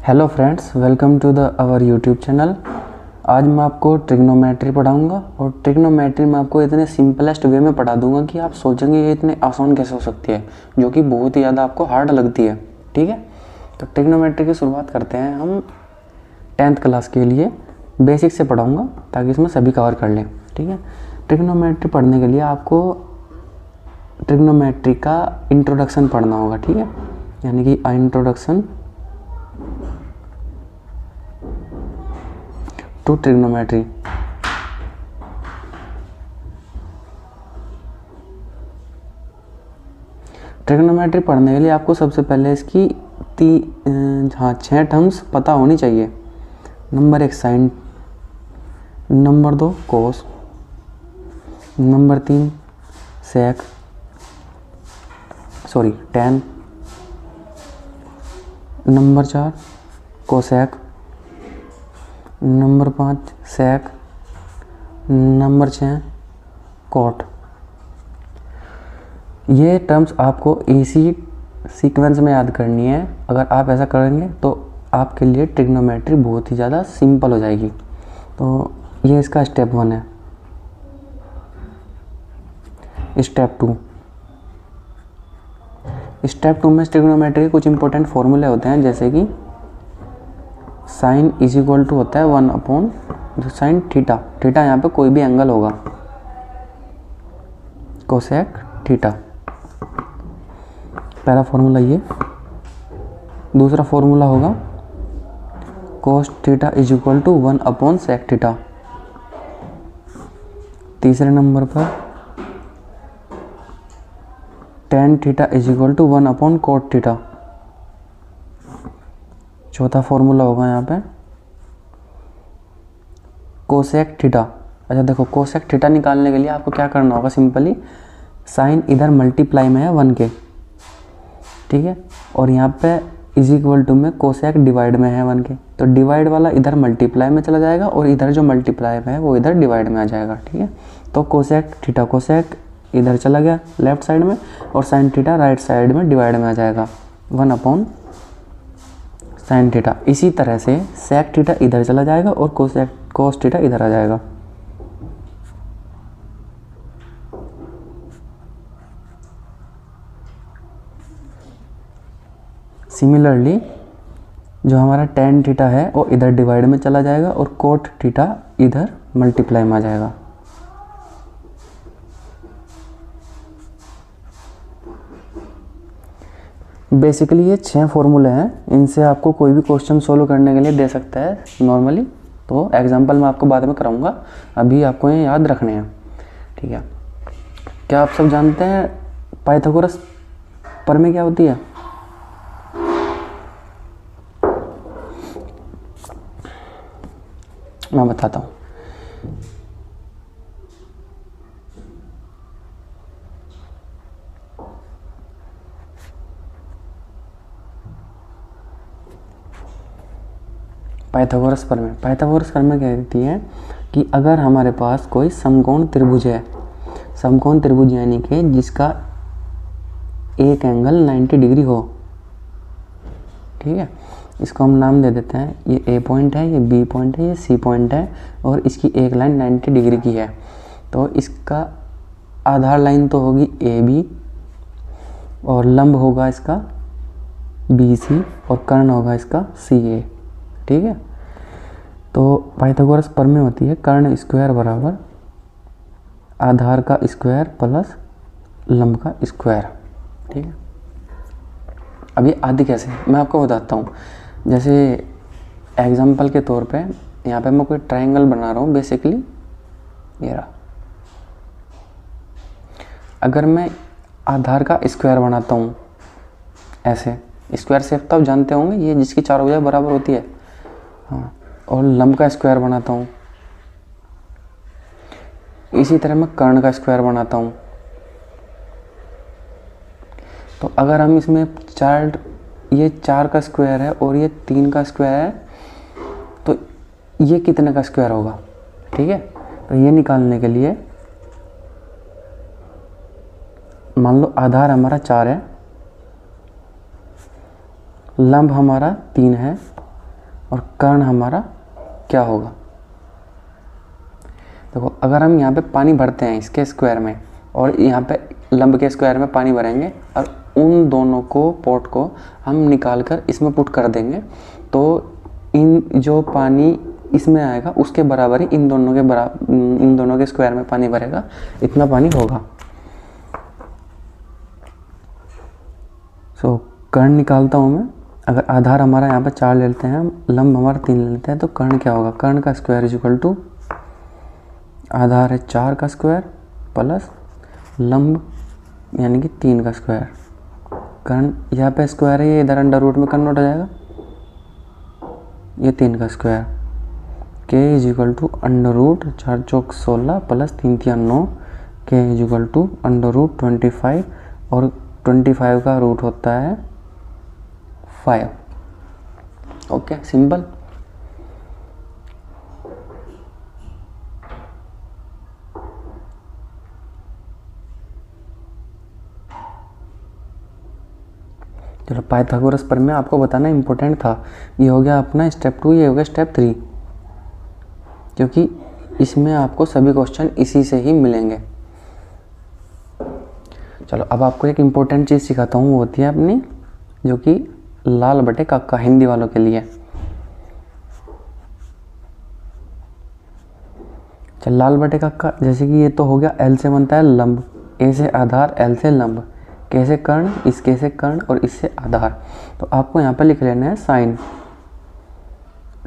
Hello friends, welcome to the our YouTube channel. आज मैं आपको ट्रिग्नोमेट्री पढ़ाऊंगा और ट्रिग्नोमेट्री में आपको इतने सिंपलेस्ट वे में पढ़ा दूंगा कि आप सोचेंगे ये इतने आसान कैसे हो सकती है, जो कि बहुत ही ज़्यादा आपको हार्ड लगती है। ठीक है, तो ट्रिग्नोमेट्री की शुरुआत करते हैं हम 10th क्लास के लिए बेसिक से पढ़ाऊँगा ताकि इसमें सभी कवर कर लें। ठीक है, ट्रिग्नोमेट्री पढ़ने के लिए आपको ट्रिग्नोमेट्री का इंट्रोडक्शन पढ़ना होगा। ठीक है, यानी कि इंट्रोडक्शन टू ट्रिग्नोमेट्री। ट्रिग्नोमेट्री पढ़ने के लिए आपको सबसे पहले इसकी 6 टर्म्स पता होनी चाहिए। नंबर 1 साइन, नंबर 2 कोस, नंबर 3 सेक टैन, नंबर 4 कोसेक, नंबर 5 सेक, नंबर 6 कॉट। ये टर्म्स आपको इसी सीक्वेंस में याद करनी है। अगर आप ऐसा करेंगे तो आपके लिए ट्रिग्नोमेट्री बहुत ही ज़्यादा सिंपल हो जाएगी। तो ये इसका स्टेप 1 है। स्टेप 2, स्टेप 2 में ट्रिग्नोमेट्री के कुछ इंपॉर्टेंट फॉर्मूले होते हैं, जैसे कि साइन इज इक्वल टू होता है 1 अपॉन साइन थीटा। थीटा यहाँ पे कोई भी एंगल होगा, कोसेक थीटा, पहला फॉर्मूला ये। दूसरा फॉर्मूला होगा cos theta is equal to 1 upon sec theta. तीसरे नंबर पर tan theta is equal to 1 upon cot theta. चौथा फॉर्मूला होगा यहाँ पे कोसेक थीटा। अच्छा देखो, कोसेक थीटा निकालने के लिए आपको क्या करना होगा, सिंपली साइन इधर मल्टीप्लाई में है 1 के, ठीक है, और यहाँ पे इज इक्वल टू में कोसेक डिवाइड में है 1 के, तो डिवाइड वाला इधर मल्टीप्लाई में चला जाएगा और इधर जो मल्टीप्लाई में है वो इधर डिवाइड में आ जाएगा। ठीक है, तो कोसेक थीटा, कोसेक इधर चला गया लेफ्ट साइड में और साइन थीटा राइट साइड में डिवाइड में आ जाएगा 1 अपॉन साइन थीटा। इसी तरह से सेक थीटा इधर चला जाएगा और कोस थीटा इधर आ जाएगा। सिमिलरली जो हमारा टेन थीटा है वो इधर डिवाइड में चला जाएगा और कोट थीटा इधर मल्टीप्लाई में आ जाएगा। बेसिकली ये 6 फॉर्मूले हैं, इनसे आपको कोई भी क्वेश्चन सोल्व करने के लिए दे सकता है नॉर्मली। तो एग्जांपल मैं आपको बाद में कराऊंगा, अभी आपको ये याद रखने हैं। ठीक है, क्या आप सब जानते हैं पाइथागोरस प्रमेय क्या होती है? मैं बताता हूँ। पाइथागोरस प्रमेय क्या कहती है कि अगर हमारे पास कोई समकोण त्रिभुज है, समकोण त्रिभुज यानी कि जिसका एक एंगल 90 डिग्री हो, ठीक है, इसको हम नाम दे देते हैं, ये ए पॉइंट है, ये बी पॉइंट है, ये सी पॉइंट है और इसकी एक लाइन 90 डिग्री की है। तो इसका आधार लाइन तो होगी ए बी और लंब होगा इसका बी सी और कर्ण होगा इसका सी ए। ठीक है, तो पाइथागोरस प्रमेय होती है कर्ण स्क्वायर बराबर आधार का स्क्वायर प्लस लंब का स्क्वायर। ठीक है, अब ये आदि कैसे, मैं आपको बताता हूँ। जैसे एग्जांपल के तौर पे यहाँ पे मैं कोई ट्रायंगल बना रहा हूँ, बेसिकली ये रहा। अगर मैं आधार का स्क्वायर बनाता हूँ ऐसे, स्क्वायर शेप तो आप जानते होंगे, ये जिसकी चारों भुजाएं बराबर होती है, हाँ, और लंब का स्क्वायर बनाता हूँ। इसी तरह मैं कर्ण का स्क्वायर बनाता हूँ। तो अगर हम इसमें ये 4 का स्क्वायर है और ये 3 का स्क्वायर है, तो ये कितने का स्क्वायर होगा? ठीक है, तो ये निकालने के लिए मान लो आधार हमारा 4 है, लंब हमारा 3 है और कर्ण हमारा क्या होगा। देखो अगर हम यहाँ पे पानी भरते हैं इसके स्क्वायर में और यहाँ पे लंब के स्क्वायर में पानी भरेंगे और उन दोनों को पॉट को हम निकाल कर इसमें पुट कर देंगे तो इन जो पानी इसमें आएगा उसके बराबर ही इन दोनों के स्क्वायर में पानी भरेगा, इतना पानी होगा। सो कर्ण निकालता हूँ मैं। अगर आधार हमारा यहाँ पे 4 ले लेते हैं हम, लंब हमारा 3 ले लेते हैं, तो कर्ण क्या होगा, कर्ण का स्क्वायर इज इक्वल टू आधार है 4 का स्क्वायर प्लस लंब यानी कि 3 का स्क्वायर। कर्ण यहाँ पे स्क्वायर है, ये इधर अंडर रूट में कन्वर्ट हो जाएगा, ये 3 का square. K is equal to under root 4 चौक 16 प्लस 3 तिया 9, k is equal to under root 25 और 25 का रूट होता है 5। Okay, simple. चलो पाइथागोरस पर में आपको बताना इम्पोर्टेंट था। ये हो गया अपना स्टेप 2, ये हो गया स्टेप 3, क्योंकि इसमें आपको सभी क्वेश्चन इसी से ही मिलेंगे। चलो अब आपको एक इम्पोर्टेंट चीज़ सिखाता हूँ, वो होती है अपनी जो कि लाल बटे काका हिंदी वालों के लिए। चल लाल बटे काका, जैसे कि ये तो हो गया एल से बनता है लंब, ए से आधार, एल से लंब, के से कर्ण, इसके से कर्ण और इससे आधार। तो आपको यहाँ पर लिख लेना है साइन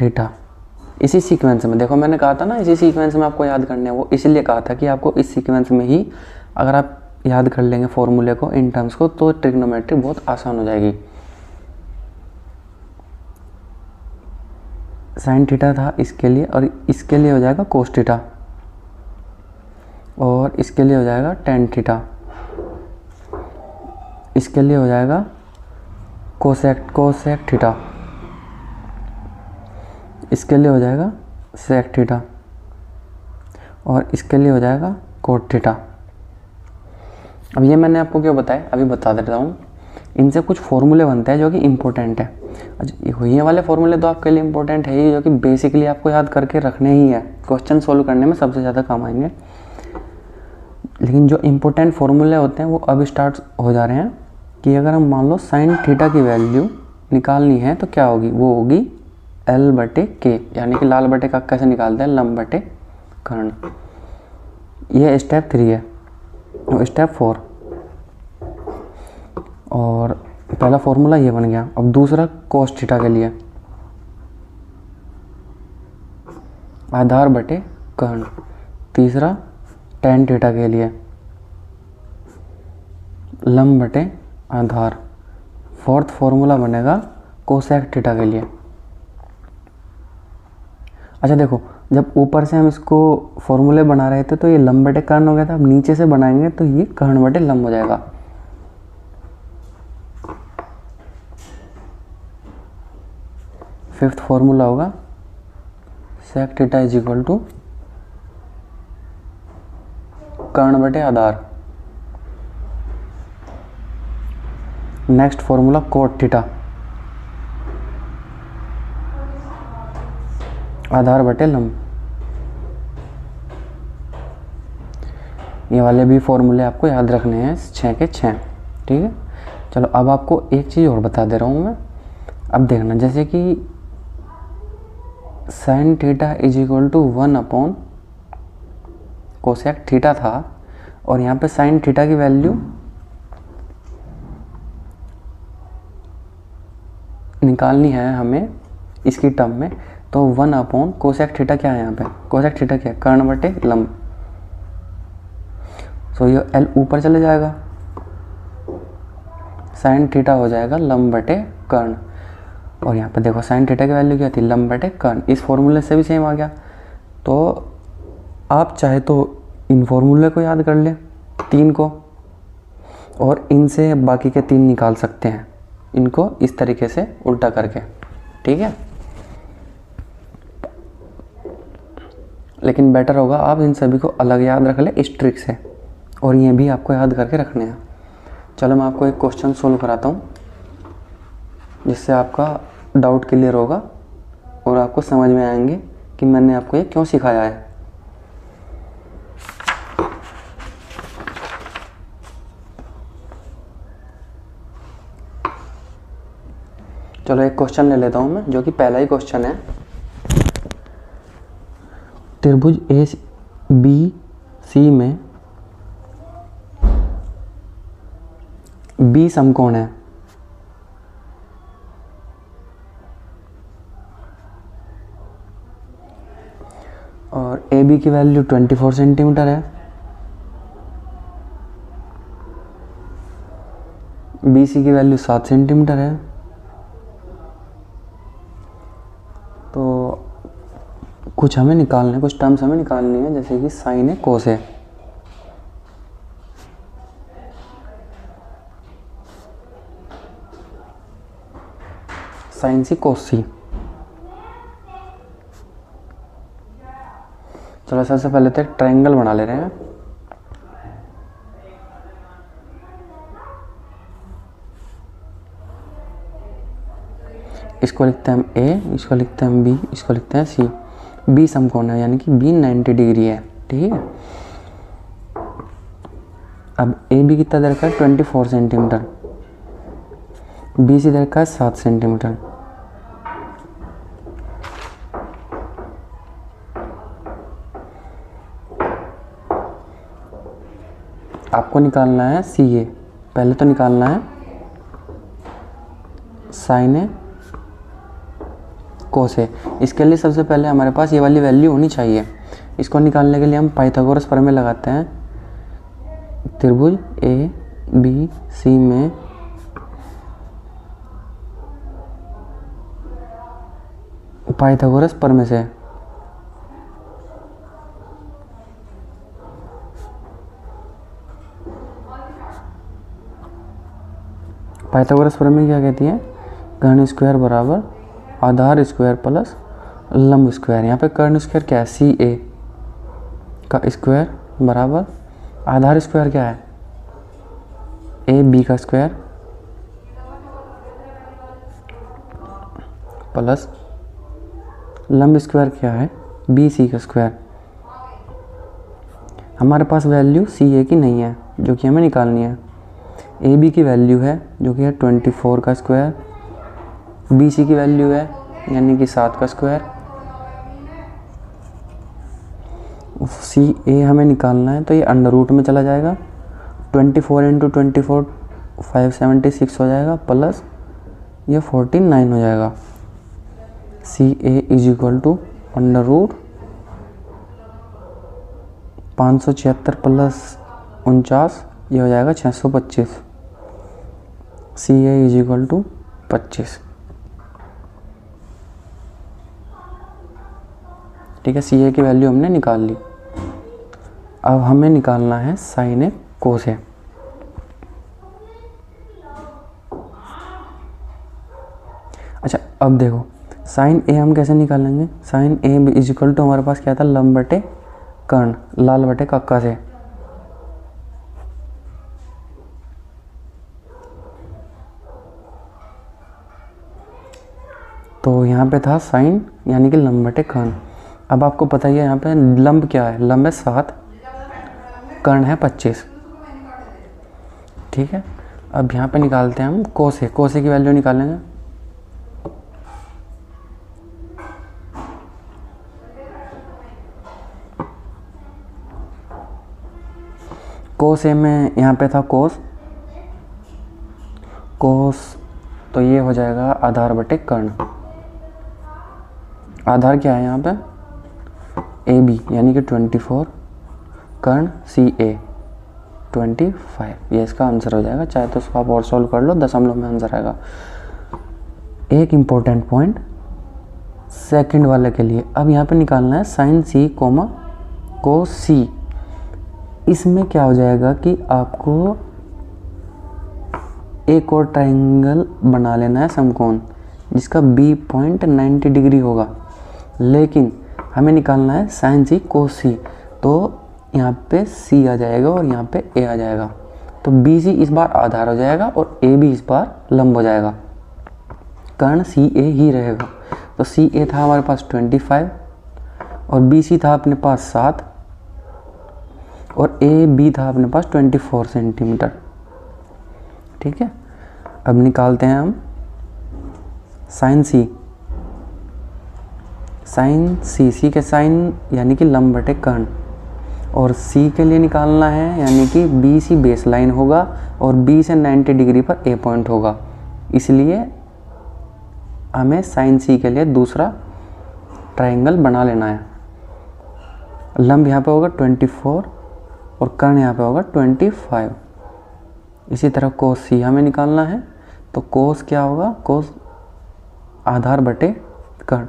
थीटा। इसी सीक्वेंस में, देखो मैंने कहा था ना इसी सीक्वेंस में आपको याद करना है, वो इसलिए कहा था कि आपको इस सीक्वेंस में ही अगर आप याद कर लेंगे फॉर्मूले को, इन टर्म्स को, तो ट्रिग्नोमेट्री बहुत आसान हो जाएगी। साइन थीटा था इसके लिए, और इसके लिए हो जाएगा कोस थीटा, और इसके लिए हो जाएगा टेन थीटा, इसके लिए हो जाएगा कोसेक थीटा, इसके लिए हो जाएगा सेक थीटा, और इसके लिए हो जाएगा कोट थीटा। अब ये मैंने आपको क्यों बताया, अभी बता देता हूँ। इनसे कुछ फॉर्मूले बनते हैं जो कि इम्पोर्टेंट है। अच्छा, ये वाले फॉर्मूले तो आपके लिए इम्पोर्टेंट है ही, जो कि बेसिकली आपको याद करके रखने ही है, क्वेश्चन सोल्व करने में सबसे ज़्यादा काम आएंगे। लेकिन जो इम्पोर्टेंट फॉर्मूले होते हैं वो अब स्टार्ट हो जा रहे हैं कि अगर हम मान लो साइन थीटा की वैल्यू निकालनी है तो क्या होगी, वो होगी एल बटे के, यानी कि लाल बटे का कैसे निकालते हैं, लंब बटे कर्ण। ये स्टेप 3 है, और स्टेप 4, और पहला फॉर्मूला ये बन गया। अब दूसरा कोस थीटा के लिए आधार बटे कर्ण, तीसरा टेन थीटा के लिए लंब बटे आधार, फोर्थ फॉर्मूला बनेगा कोसेक थीटा के लिए। अच्छा देखो, जब ऊपर से हम इसको फॉर्मूले बना रहे थे तो ये लंब बटे कर्ण हो गया था, अब नीचे से बनाएंगे तो ये कर्ण बटे लंब हो जाएगा। फिफ्थ फॉर्मूला होगा sec theta is equal to कर्ण बटे आधार। नेक्स्ट फॉर्मूला कोट थीटा, आधार बटे लंब। ये वाले भी फॉर्मूले आपको याद रखने हैं, 6 के 6, ठीक है। चलो अब आपको एक चीज़ और बता दे रहा हूँ मैं। अब देखना, जैसे कि sine theta is equal to 1 upon cosec theta था, और यहाँ पे साइन थीटा की वैल्यू निकालनी है हमें इसकी टर्म में, तो 1 अपॉन कोसेक थीटा क्या है यहाँ पे, कोसेक थीटा क्या है, कर्ण बटे लंब। सो ये एल ऊपर चले जाएगा, साइन थीटा हो जाएगा लंब बटे कर्ण, और यहाँ पे देखो साइन थीटा की वैल्यू क्या थी, लंब बटे कर्ण। इस फॉर्मूले से भी सेम आ गया। तो आप चाहे तो इन फॉर्मूले को याद कर ले 3 को, और इनसे बाकी के 3 निकाल सकते हैं, इनको इस तरीके से उल्टा करके, ठीक है। लेकिन बेटर होगा आप इन सभी को अलग याद रख ले इस ट्रिक से, और ये भी आपको याद करके रखने हैं। चलो मैं आपको एक क्वेश्चन सोल्व कराता हूँ जिससे आपका डाउट क्लियर होगा। आपको समझ में आएंगे कि मैंने आपको ये क्यों सिखाया है। चलो एक क्वेश्चन ले लेता हूँ मैं, जो कि पहला ही क्वेश्चन है। त्रिभुज ए बी सी में बी समकोण है। और ए बी की वैल्यू 24 सेंटीमीटर है, बी सी की वैल्यू 7 सेंटीमीटर है। तो कुछ हमें निकालने, कुछ टर्म्स हमें निकालनी है, जैसे कि साइन है, कोस है। साइन सी कोस सी। चलो सबसे पहले तो एक ट्रायंगल बना ले रहे हैं। इसको लिखते हैं हम ए, इसको लिखते हैं हम बी, इसको लिखते हैं सी। बी समकोण है, यानी कि बी 90 डिग्री है, ठीक है। अब ए बी कितना दर का है 24 सेंटीमीटर, बी सी दर का है 7 सेंटीमीटर। आपको निकालना है सी ए। पहले तो निकालना है साइन ए कोस ए। इसके लिए सबसे पहले हमारे पास ये वाली वैल्यू होनी चाहिए। इसको निकालने के लिए हम पाइथागोरस प्रमेय लगाते हैं। त्रिभुज ए बी सी में पाइथागोरस प्रमेय से पाइथागोरस प्रमेय क्या कहती है? कर्ण स्क्वायर बराबर आधार स्क्वायर प्लस लंब स्क्वायर। यहाँ पे कर्ण स्क्वायर क्या है? सी ए का स्क्वायर बराबर आधार स्क्वायर क्या है? ए बी का स्क्वायर प्लस लंब स्क्वायर क्या है? बी सी का स्क्वायर। हमारे पास वैल्यू सी ए की नहीं है, जो कि हमें निकालनी है। ए बी की वैल्यू है जो कि है 24 का स्क्वायर, बी सी की वैल्यू है यानी कि 7 का स्क्वायर। सी ए हमें निकालना है तो ये अंडर रूट में चला जाएगा। 24 इंटू 24 576 हो जाएगा, प्लस ये 49 हो जाएगा। C A is equal to under root 576 plus 49, ये हो जाएगा 625। C A is equal to 25। ठीक है, सी ए की वैल्यू हमने निकाल ली। अब हमें निकालना है साइन ए कोस ए। अच्छा अब देखो साइन ए हम कैसे निकालेंगे? Sine A is equal to हमारे पास क्या था? लंब बटे कर्ण, लाल बटे कक्का से। तो यहाँ पे था साइन यानी कि लंब बटे कर्ण। अब आपको पता ही है यहाँ पे लंब क्या है? लंब है 7, कर्ण है 25। ठीक है, अब यहाँ पे निकालते हैं हम कोस ए। कोस ए की वैल्यू निकालेंगे। कोस ए में यहाँ पे था कोस, तो ये हो जाएगा आधार बटे कर्ण। आधार क्या है यहाँ पे? ए बी यानी कि 24, कर्ण सी ए 25। ये इसका आंसर हो जाएगा। चाहे तो उसको आप और सॉल्व कर लो, दशमलव में आंसर आएगा। एक इम्पोर्टेंट पॉइंट सेकंड वाले के लिए, अब यहाँ पे निकालना है साइन सी कोमा कोस सी। इसमें क्या हो जाएगा कि आपको एक और ट्रायंगल बना लेना है समकोण, जिसका बी पॉइंट 90 डिग्री होगा, लेकिन हमें निकालना है साइन सी कोस सी। तो यहाँ पे सी आ जाएगा और यहाँ पे ए आ जाएगा। तो बी सी इस बार आधार हो जाएगा और ए बी इस बार लंब हो जाएगा। कर्ण सी ए ही रहेगा। तो सी ए था हमारे पास 25 और बी सी था अपने पास 7 और ए बी था अपने पास 24 सेंटीमीटर। ठीक है, अब निकालते हैं हम साइन सी। साइन सी, सी के साइन यानी कि लंब बटे कर्ण, और सी के लिए निकालना है यानी कि बी सी बेस लाइन होगा और बी से 90 डिग्री पर ए पॉइंट होगा, इसलिए हमें साइन सी के लिए दूसरा ट्रायंगल बना लेना है। लंब यहाँ पे होगा 24 और कर्ण यहाँ पे होगा 25। इसी तरह कोस सी हमें निकालना है, तो कोस क्या होगा, कोस आधार बटे कर्ण।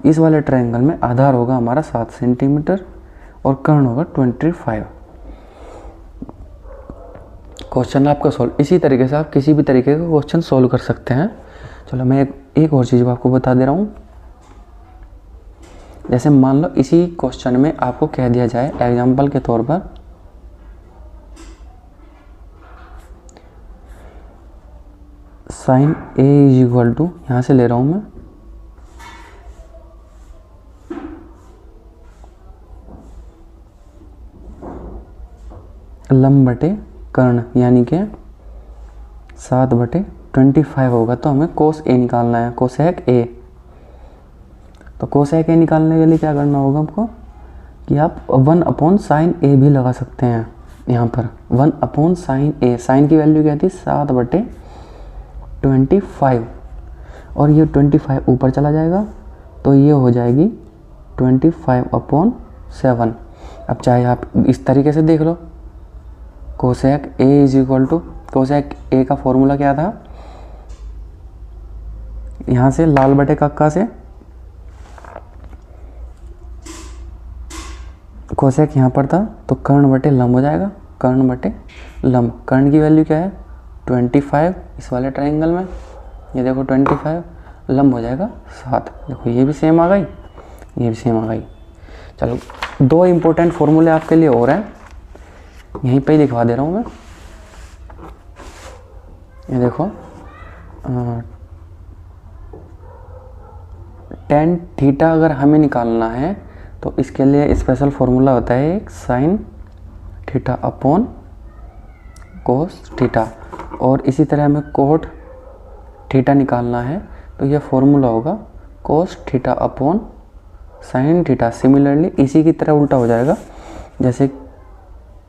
इस वाले ट्रायंगल में आधार होगा हमारा 7 सेंटीमीटर और कर्ण होगा 25। क्वेश्चन आपका सॉल्व। इसी तरीके से आप किसी भी तरीके का क्वेश्चन सॉल्व कर सकते हैं। चलो मैं एक और चीज़ आपको बता दे रहा हूँ। जैसे मान लो इसी क्वेश्चन में आपको कह दिया जाए एग्जाम्पल के तौर पर sine A is equal to, यहाँ से ले रहा हूँ मैं, लंब बटे कर्ण यानी कि 7/25 होगा। तो हमें कोस ए निकालना है, कोसेक ए। तो कोसेक ए निकालने के लिए क्या करना होगा आपको कि आप 1/sin ए भी लगा सकते हैं। यहाँ पर 1/sin ए, साइन की वैल्यू क्या थी 7/25 और ये 25 ऊपर चला जाएगा तो ये हो जाएगी 25/7। अब चाहे आप इस तरीके से देख लो, cosec A is equal to, cosec A का फॉर्मूला क्या था, यहाँ से लाल बटे कक्का से कोसेक यहाँ पर था तो कर्ण बटे लंब हो जाएगा, कर्ण बटे लंब। कर्ण की वैल्यू क्या है 25 इस वाले ट्रायंगल में, ये देखो 25, लंब हो जाएगा 7। देखो ये भी सेम आ गई, ये भी सेम आ गई। चलो 2 इम्पोर्टेंट फॉर्मूले आपके लिए और हैं, यहीं पे ही दिखवा दे रहा हूँ मैं। ये देखो tan थीटा अगर हमें निकालना है तो इसके लिए स्पेशल फॉर्मूला होता है एक sine theta upon cos theta, और इसी तरह हमें कोट थीटा निकालना है तो यह फॉर्मूला होगा cos theta upon sine theta. Similarly इसी की तरह उल्टा हो जाएगा, जैसे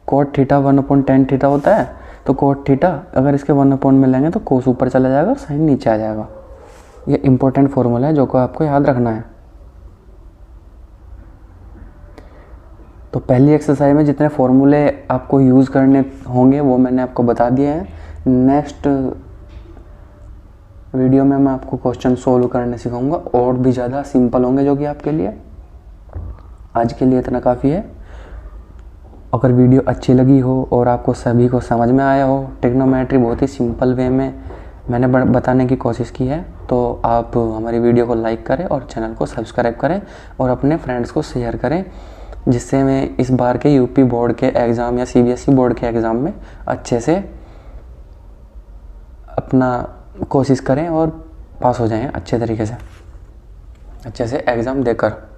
कोट थीटा 1/tan थीटा होता है तो कोट थीटा अगर इसके 1/, में लेंगे तो कोस ऊपर चला जाएगा, साइन नीचे आ जाएगा। ये इंपॉर्टेंट फॉर्मूला है जो को आपको याद रखना है। तो पहली एक्सरसाइज में जितने फॉर्मूले आपको यूज़ करने होंगे वो मैंने आपको बता दिए हैं। नेक्स्ट वीडियो में मैं आपको क्वेश्चन सोल्व करने सिखाऊंगा, और भी ज़्यादा सिंपल होंगे जो कि आपके लिए। आज के लिए इतना काफ़ी है। अगर वीडियो अच्छी लगी हो और आपको सभी को समझ में आया हो, ट्रिग्नोमेट्री बहुत ही सिंपल वे में मैंने बताने की कोशिश की है, तो आप हमारी वीडियो को लाइक करें और चैनल को सब्सक्राइब करें और अपने फ्रेंड्स को शेयर करें, जिससे मैं इस बार के यूपी बोर्ड के एग्ज़ाम या सीबीएसई बोर्ड के एग्ज़ाम में अच्छे से अपना कोशिश करें और पास हो जाएं अच्छे तरीके से, अच्छे से एग्ज़ाम देकर।